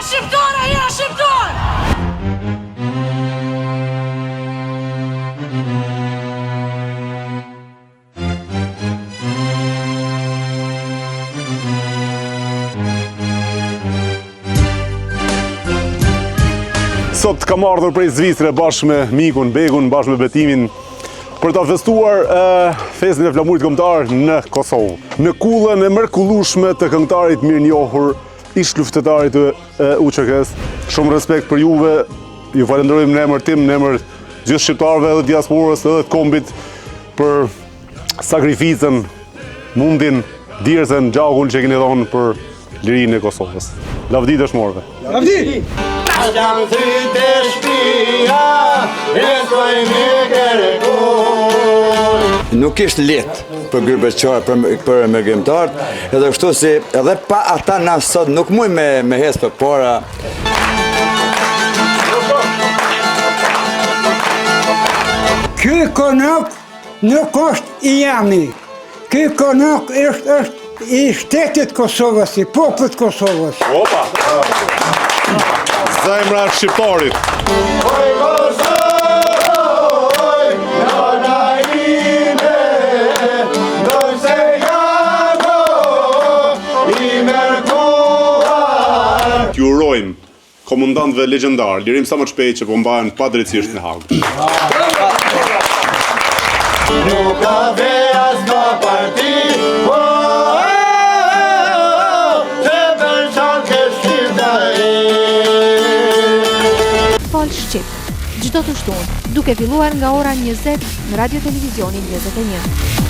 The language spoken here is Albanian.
shqiptar, ai është shqiptar! Sot kam ardhur prej Zvicre bashkë me mikun Begun, bashkë me Betimin, për ta festuar festin e flamurit kombëtar në Kosovë. Në kullën e mrekullueshme të këngëtarit mirënjohur, ish luftëtarit të UÇK-s. Shumë respekt për juve. Ju falenderojmë në emër tim, në emër gjithë shqiptarëve edhe diasporës edhe të kombit për sakrificën, mundin, dirësen, gjakun që keni dhënë për lirinë e Kosovës. Lavdi dëshmorëve. Lavdi! Jam thyte shpia, rekoj me kërkoj. Nuk ishtë letë për gërbeqarë, për emergjimtarët, edhe kështu si edhe pa ata na sot nuk muj me hes për para. Ky konak nuk është i jami. Ky konak është i shtetit Kosovës, i popullit Kosovës. Opa! Zemra shqiptarit. Oj Kosovë, nana ime, nëse jako i mërkuar. T'ju urojmë komandantëve legjendar, lirim sa më shpejt që po mbahen padrejtësisht në Hag. Nuk ka veja s'ka parti, se për qanë ke shqiptari. Fol Shqip, çdo të shtunë, duke filluar nga ora 20 në Radio Televizionin 21.